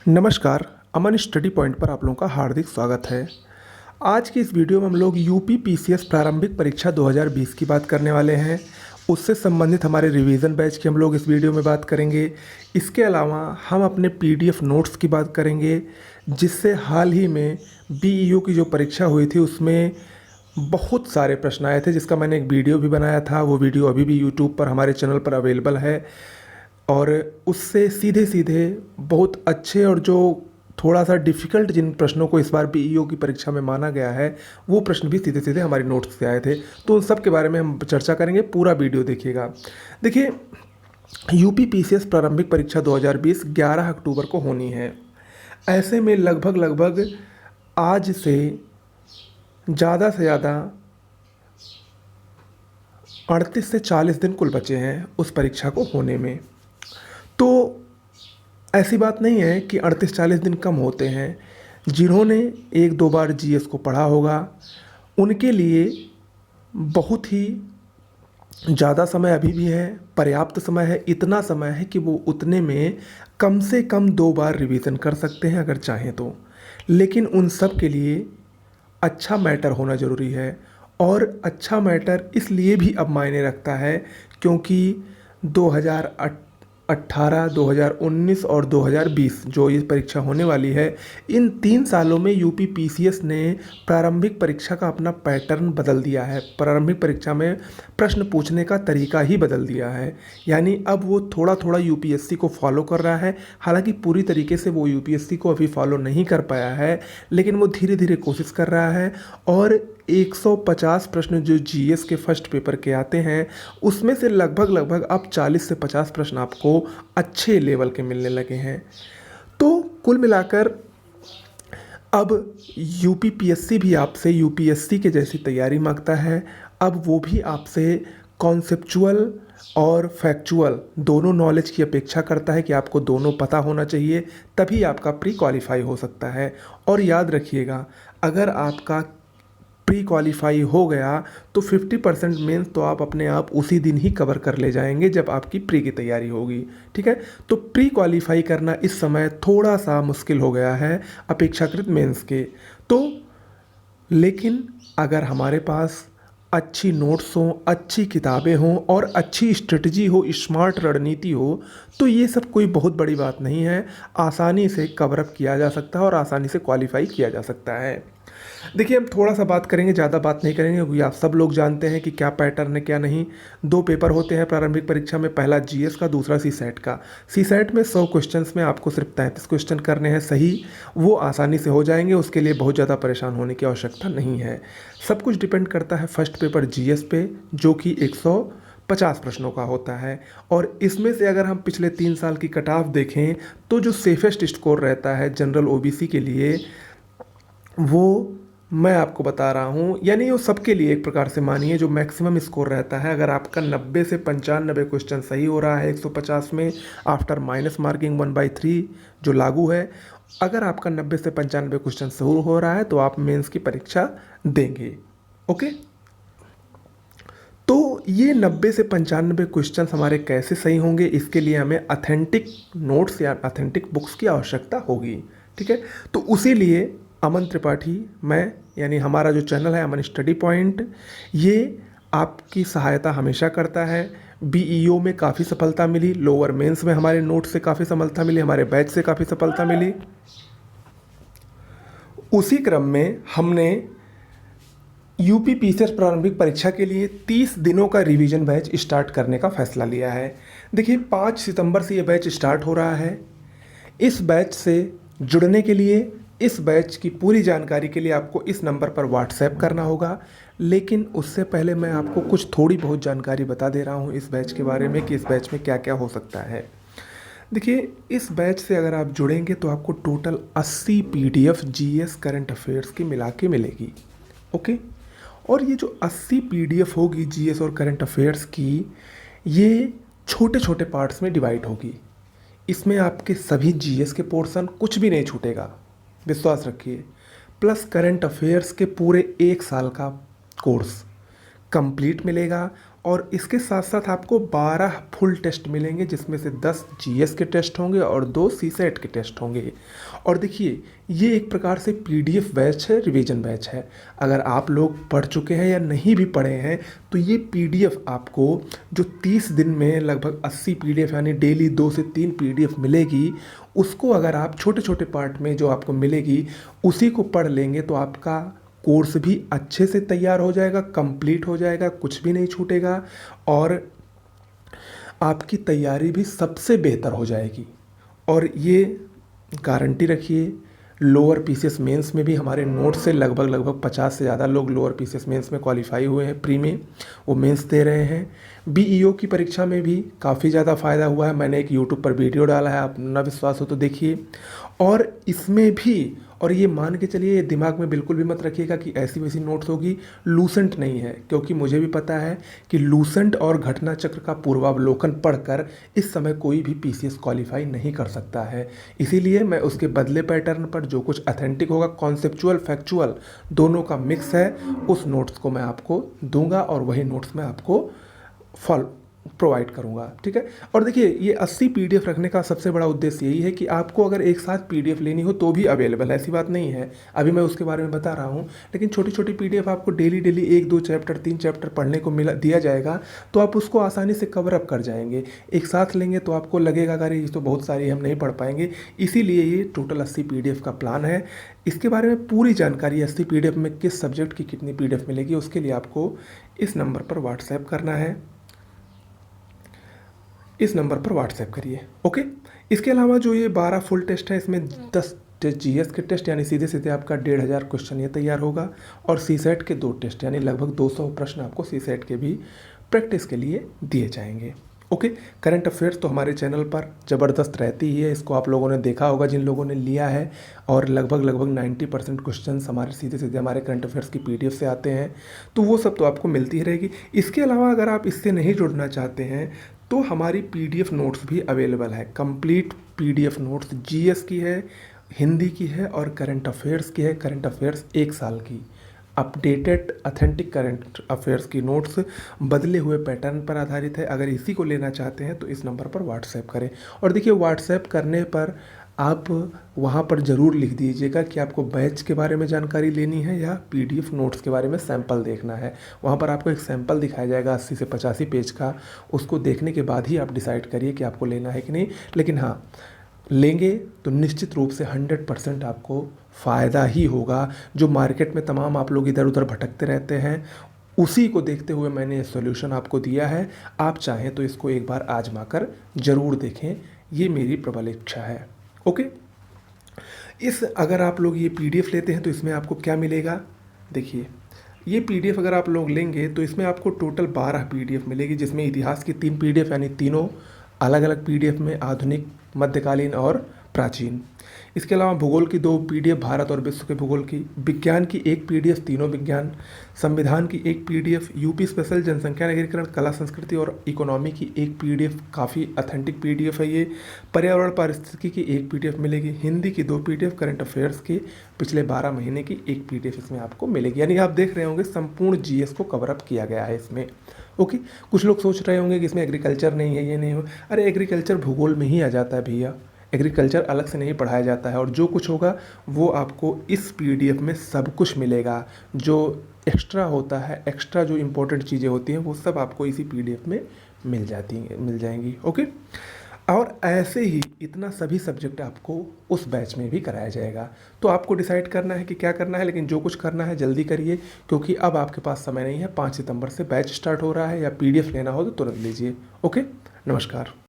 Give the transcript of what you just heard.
नमस्कार। अमन study point पर आप लोगों का हार्दिक स्वागत है। आज की इस वीडियो में हम लोग यूपी पीसीएस प्रारंभिक परीक्षा 2020 की बात करने वाले हैं। उससे संबंधित हमारे रिवीजन बैच की हम लोग इस वीडियो में बात करेंगे। इसके अलावा हम अपने पीडीएफ नोट्स की बात करेंगे, जिससे हाल ही में बीईओ की जो परीक्षा हुई थी उसमें बहुत सारे प्रश्न आए थे, जिसका मैंने एक वीडियो भी बनाया था। वो वीडियो अभी भी यूट्यूब पर हमारे चैनल पर अवेलेबल है और उससे सीधे सीधे बहुत अच्छे और जो थोड़ा सा डिफ़िकल्ट जिन प्रश्नों को इस बार बीईओ की परीक्षा में माना गया है, वो प्रश्न भी सीधे सीधे हमारे नोट्स से आए थे। तो उन सब के बारे में हम चर्चा करेंगे। पूरा वीडियो देखिएगा। देखिए, यूपी पीसीएस प्रारंभिक परीक्षा 2020 11 अक्टूबर को होनी है। ऐसे में लगभग आज से ज़्यादा 38 से 40 दिन कुल बचे हैं उस परीक्षा को होने में। तो ऐसी बात नहीं है कि 38-40 दिन कम होते हैं। जिन्होंने एक दो बार जीएस को पढ़ा होगा उनके लिए बहुत ही ज़्यादा समय अभी भी है, पर्याप्त समय है। इतना समय है कि वो उतने में कम से कम 2 बार रिवीजन कर सकते हैं अगर चाहें तो। लेकिन उन सब के लिए अच्छा मैटर होना ज़रूरी है। और अच्छा मैटर इसलिए भी अब मायने रखता है क्योंकि 2018, 2019 और 2020 जो ये परीक्षा होने वाली है, इन 3 सालों में यूपी पीसीएस ने प्रारंभिक परीक्षा का अपना पैटर्न बदल दिया है। प्रारंभिक परीक्षा में प्रश्न पूछने का तरीका ही बदल दिया है। यानी अब वो थोड़ा थोड़ा यूपीएससी को फॉलो कर रहा है। हालांकि पूरी तरीके से वो यूपीएससी को अभी फॉलो नहीं कर पाया है, लेकिन वो धीरे धीरे कोशिश कर रहा है। और 150 प्रश्न जो जीएस के फर्स्ट पेपर के आते हैं, उसमें से लगभग अब 40 से 50 प्रश्न आपको अच्छे लेवल के मिलने लगे हैं। तो कुल मिलाकर अब यूपीपीएससी भी आपसे यूपीएससी के जैसी तैयारी मांगता है। अब वो भी आपसे कॉन्सेप्चुअल और फैक्चुअल दोनों नॉलेज की अपेक्षा करता है कि आपको दोनों पता होना चाहिए, तभी आपका प्री क्वालिफाई हो सकता है। और याद रखिएगा, अगर आपका प्री क्वालिफाई हो गया तो 50% मेंस तो आप अपने आप उसी दिन ही कवर कर ले जाएंगे जब आपकी प्री की तैयारी होगी। ठीक है, तो प्री क्वालिफाई करना इस समय थोड़ा सा मुश्किल हो गया है अपेक्षाकृत मेंस के। तो लेकिन अगर हमारे पास अच्छी नोट्स हों, अच्छी किताबें हों और अच्छी स्ट्रेटजी हो, स्मार्ट रणनीति हो, तो ये सब कोई बहुत बड़ी बात नहीं है। आसानी से कवर अप किया जा सकता है और आसानी से क्वालिफाई किया जा सकता है। देखिए, हम थोड़ा सा बात करेंगे, ज़्यादा बात नहीं करेंगे क्योंकि आप सब लोग जानते हैं कि क्या पैटर्न है क्या नहीं। 2 पेपर होते हैं प्रारंभिक परीक्षा में, पहला जीएस का, दूसरा सीसैट का। सीसैट में 100 क्वेश्चंस में आपको सिर्फ 33 क्वेश्चन करने हैं सही। वो आसानी से हो जाएंगे, उसके लिए बहुत ज़्यादा परेशान होने की आवश्यकता नहीं है। सब कुछ डिपेंड करता है फर्स्ट पेपर जीएस पे, जो कि 150 प्रश्नों का होता है। और इसमें से अगर हम पिछले 3 साल की कट ऑफ देखें तो जो सेफेस्ट स्कोर रहता है जनरल ओबीसी के लिए, वो मैं आपको बता रहा हूँ, यानी वो सबके लिए एक प्रकार से मानिए जो मैक्सिमम स्कोर रहता है। अगर आपका 90 से 95 क्वेश्चन सही हो रहा है 150 में, आफ्टर माइनस मार्किंग 1/3 जो लागू है, अगर आपका 90 से 95 क्वेश्चन सही हो रहा है तो आप मेंस की परीक्षा देंगे। ओके, तो ये 90 से 95 क्वेश्चन हमारे कैसे सही होंगे, इसके लिए हमें अथेंटिक नोट्स या अथेंटिक बुक्स की आवश्यकता होगी। ठीक है, तो उसी लिए अमन त्रिपाठी, मैं, यानी हमारा जो चैनल है अमन स्टडी पॉइंट, ये आपकी सहायता हमेशा करता है। बीईओ में काफ़ी सफलता मिली, लोअर मेंस में हमारे नोट्स से काफ़ी सफलता मिली, हमारे बैच से काफ़ी सफलता मिली। उसी क्रम में हमने यूपी पीसीएस प्रारंभिक परीक्षा के लिए 30 दिनों का रिवीजन बैच स्टार्ट करने का फैसला लिया है। देखिए, 5 सितंबर से ये बैच स्टार्ट हो रहा है। इस बैच से जुड़ने के लिए, इस बैच की पूरी जानकारी के लिए आपको इस नंबर पर व्हाट्सएप करना होगा। लेकिन उससे पहले मैं आपको कुछ थोड़ी बहुत जानकारी बता दे रहा हूँ इस बैच के बारे में कि इस बैच में क्या क्या हो सकता है। देखिए, इस बैच से अगर आप जुड़ेंगे तो आपको total 80 PDF GS current affairs की मिला के मिलेगी। ओके, और ये जो 80 पीडीएफ होगी जीएस और करंट अफेयर्स की, ये छोटे छोटे पार्ट्स में डिवाइड होगी। इसमें आपके सभी जीएस के पोर्शन, कुछ भी नहीं छूटेगा, विश्वास रखिए। प्लस करंट अफेयर्स के पूरे 1 साल का कोर्स कंप्लीट मिलेगा और इसके साथ साथ आपको 12 फुल टेस्ट मिलेंगे, जिसमें से 10 जीएस के टेस्ट होंगे और 2 सीसेट के टेस्ट होंगे। और देखिए, ये एक प्रकार से पीडीएफ बैच है, रिवीजन बैच है। अगर आप लोग पढ़ चुके हैं या नहीं भी पढ़े हैं तो ये पीडीएफ आपको जो 30 दिन में लगभग 80 पीडीएफ यानी डेली 2 से 3 पीडीएफ मिलेगी, उसको अगर आप छोटे छोटे पार्ट में जो आपको मिलेगी उसी को पढ़ लेंगे तो आपका कोर्स भी अच्छे से तैयार हो जाएगा, कंप्लीट हो जाएगा, कुछ भी नहीं छूटेगा और आपकी तैयारी भी सबसे बेहतर हो जाएगी। और ये गारंटी रखिए, लोअर पीसीएस मेंस में भी हमारे नोट्स से लगभग 50 से ज़्यादा लोग लोअर पीसीएस मेंस में क्वालिफाई हुए हैं, प्री में वो मेंस दे रहे हैं। बीईओ की परीक्षा में भी काफ़ी ज़्यादा फ़ायदा हुआ है, मैंने एक यूट्यूब पर वीडियो डाला है, आप ना विश्वास हो तो देखिए। और इसमें भी, और ये मान के चलिए, ये दिमाग में बिल्कुल भी मत रखिएगा कि ऐसी वैसी नोट्स होगी, लूसेंट नहीं है, क्योंकि मुझे भी पता है कि लूसेंट और घटना चक्र का पूर्वावलोकन पढ़कर इस समय कोई भी पीसीएस क्वालिफाई नहीं कर सकता है। इसीलिए मैं उसके बदले पैटर्न पर जो कुछ अथेंटिक होगा, कॉन्सेप्चुअल फैक्चुअल दोनों का मिक्स है, उस नोट्स को मैं आपको दूंगा और वही नोट्स मैं आपको प्रोवाइड करूंगा, ठीक है। और देखिए, ये 80 पीडीएफ रखने का सबसे बड़ा उद्देश्य यही है कि आपको अगर एक साथ पीडीएफ लेनी हो तो भी अवेलेबल है, ऐसी बात नहीं है, अभी मैं उसके बारे में बता रहा हूँ। लेकिन छोटी छोटी पीडीएफ आपको डेली 1-2 चैप्टर 3 चैप्टर पढ़ने को दिया जाएगा, तो आप उसको आसानी से कवर अप कर जाएंगे। एक साथ लेंगे तो आपको लगेगा अरे ये तो बहुत सारी हम नहीं पढ़ पाएंगे, इसीलिए ये टोटल 80 पीडीएफ का प्लान है। इसके बारे में पूरी जानकारी 80 पीडीएफ में किस सब्जेक्ट की कितनी पीडीएफ मिलेगी, उसके लिए आपको इस नंबर पर व्हाट्सएप करना है, इस नंबर पर व्हाट्सएप करिए, ओके। इसके अलावा जो ये 12 फुल टेस्ट है, इसमें 10 जीएस के टेस्ट यानी सीधे सीधे आपका 1500 क्वेश्चन ये तैयार होगा, और सीसेट के 2 टेस्ट यानी लगभग 200 प्रश्न आपको सीसेट के भी प्रैक्टिस के लिए दिए जाएंगे, ओके। करंट अफेयर्स तो हमारे चैनल पर ज़बरदस्त रहती ही है, इसको आप लोगों ने देखा होगा जिन लोगों ने लिया है, और लगभग 90% क्वेश्चन हमारे सीधे सीधे हमारे करंट अफेयर्स की पीडीएफ से आते हैं, तो वो सब तो आपको मिलती ही रहेगी। इसके अलावा अगर आप इससे नहीं जुड़ना चाहते हैं तो हमारी पीडीएफ नोट्स भी अवेलेबल है, कंप्लीट पीडीएफ नोट्स जीएस की है, हिंदी की है और करंट अफेयर्स की है। करंट अफेयर्स 1 साल की अपडेटेड अथेंटिक करंट अफेयर्स की नोट्स बदले हुए पैटर्न पर आधारित है। अगर इसी को लेना चाहते हैं तो इस नंबर पर व्हाट्सएप करें। और देखिए, व्हाट्सएप करने पर आप वहाँ पर ज़रूर लिख दीजिएगा कि आपको बैच के बारे में जानकारी लेनी है या पीडीएफ नोट्स के बारे में सैंपल देखना है। वहाँ पर आपको एक सैंपल दिखाया जाएगा 80 से 85 पेज का, उसको देखने के बाद ही आप डिसाइड करिए कि आपको लेना है कि नहीं। लेकिन हाँ, लेंगे तो निश्चित रूप से 100% आपको फ़ायदा ही होगा। जो मार्केट में तमाम आप लोग इधर उधर भटकते रहते हैं, उसी को देखते हुए मैंने ये सॉल्यूशन आपको दिया है। आप चाहें तो इसको एक बार आजमा कर ज़रूर देखें, ये मेरी प्रबल इच्छा है, ओके। अगर आप लोग ये पीडीएफ लेते हैं तो इसमें आपको क्या मिलेगा, देखिए, ये पीडीएफ अगर आप लोग लेंगे तो इसमें आपको टोटल 12 पीडीएफ मिलेगी, जिसमें इतिहास की 3 पीडीएफ यानी तीनों अलग अलग पीडीएफ में, आधुनिक, मध्यकालीन और प्राचीन। इसके अलावा भूगोल की 2 पीडीएफ, भारत और विश्व के भूगोल की, विज्ञान की 1 पीडीएफ, तीनों विज्ञान, संविधान की 1 पीडीएफ, यूपी स्पेशल, जनसंख्या नगरीकरण, कला संस्कृति और इकोनॉमी की 1 पीडीएफ, काफ़ी अथेंटिक पीडीएफ है ये। पर्यावरण पारिस्थितिकी की 1 पीडीएफ मिलेगी, हिंदी की 2 पीडीएफ, करंट अफेयर्स की पिछले 12 महीने की 1 पीडीएफ इसमें आपको मिलेगी। यानी आप देख रहे होंगे संपूर्ण जीएस को कवर अप किया गया है इसमें, ओके। कुछ लोग सोच रहे होंगे कि इसमें एग्रीकल्चर नहीं है, ये नहीं हो, अरे एग्रीकल्चर भूगोल में ही आ जाता है भैया, एग्रीकल्चर अलग से नहीं पढ़ाया जाता है। और जो कुछ होगा वो आपको इस पीडीएफ में सब कुछ मिलेगा। जो एक्स्ट्रा होता है, एक्स्ट्रा जो इम्पोर्टेंट चीज़ें होती हैं, वो सब आपको इसी पीडीएफ में मिल जाएंगी, ओके। और ऐसे ही इतना सभी सब्जेक्ट आपको उस बैच में भी कराया जाएगा। तो आपको डिसाइड करना है कि क्या करना है, लेकिन जो कुछ करना है जल्दी करिए, क्योंकि अब आपके पास समय नहीं है। 5 सितंबर से बैच स्टार्ट हो रहा है, या पीडीएफ लेना हो तो तुरंत लीजिए, ओके। नमस्कार।